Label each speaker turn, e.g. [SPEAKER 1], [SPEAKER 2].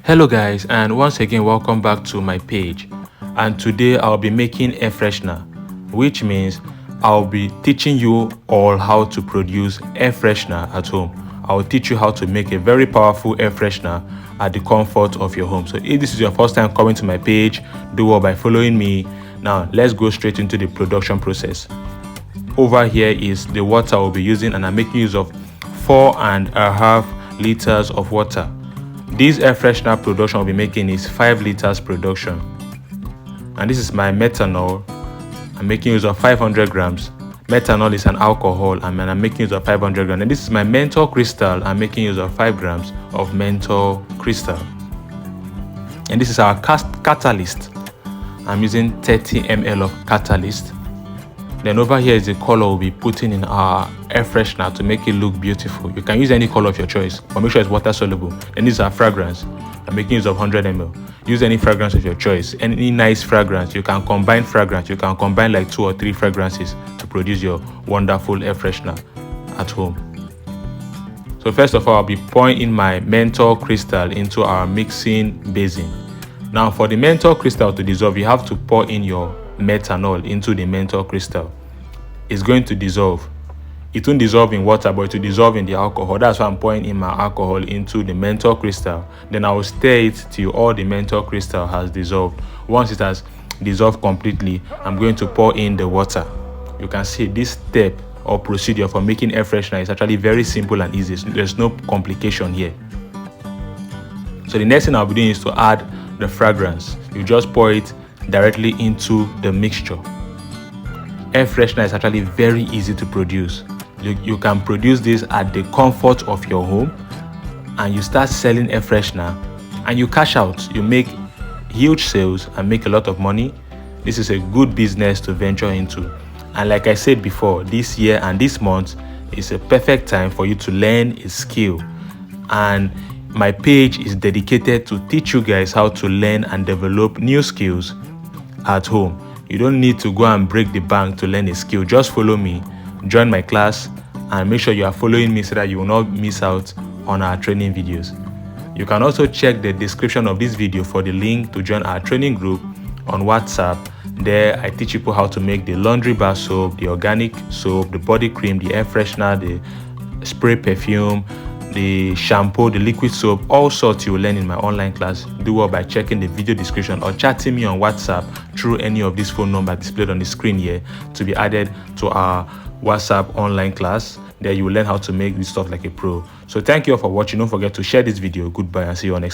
[SPEAKER 1] Hello guys, and once again welcome back to my page. And today I'll be making air freshener, which means I'll be teaching you all how to produce air freshener at home. I'll teach you how to make a very powerful air freshener at the comfort of your home. So if this is your first time coming to my page, do well by following me. Now let's go straight into the production process. Over here is the water I'll be using, and I'm making use of 4.5 liters of water. This air freshener production I'll be making is 5 liters production. And this is my methanol. I'm making use of 500 grams. Methanol is an alcohol, and I'm making use of 500 grams. And this is my menthol crystal. I'm making use of 5 grams of menthol crystal. And this is our catalyst. I'm using 30 ml of catalyst. Then over here is the color we'll be putting in our air freshener to make it look beautiful. You can use any color of your choice, but make sure it's water soluble. And these are fragrance. I'm making use of 100 ml. Use any fragrance of your choice, any nice fragrance. You can combine fragrance. You can combine like 2 or 3 fragrances to produce your wonderful air freshener at home. So first of all, I'll be pouring in my menthol crystal into our mixing basin. Now for the menthol crystal to dissolve, you have to pour in your methanol into the menthol crystal. It's going to dissolve. It won't dissolve in water, but it will dissolve in the alcohol. That's why I'm pouring in my alcohol into the menthol crystal. Then I will stir it till all the menthol crystal has dissolved. Once it has dissolved completely, I'm going to pour in the water. You can see this step or procedure for making air freshener is actually very simple and easy. There's no complication here. So the next thing I'll be doing is to add the fragrance. You just pour it directly into the mixture. Air freshener is actually very easy to produce. You can produce this at the comfort of your home, and you start selling air freshener and you cash out. You make huge sales and make a lot of money. This is a good business to venture into. And like I said before, this year and this month is a perfect time for you to learn a skill. And my page is dedicated to teach you guys how to learn and develop new skills at home. You don't need to go and break the bank to learn a skill. Just follow me, join my class, and make sure you are following me so that you will not miss out on our training videos. You can also check the description of this video for the link to join our training group on WhatsApp. There I teach people how to make the laundry bar soap, the organic soap, the body cream, the air freshener, the spray perfume, the shampoo, the liquid soap, all sorts you will learn in my online class. Do well by checking the video description or chatting me on WhatsApp through any of these phone numbers displayed on the screen here to be added to our WhatsApp online class. There you will learn how to make this stuff like a pro. So thank you all for watching. Don't forget to share this video. Goodbye and see you on next time.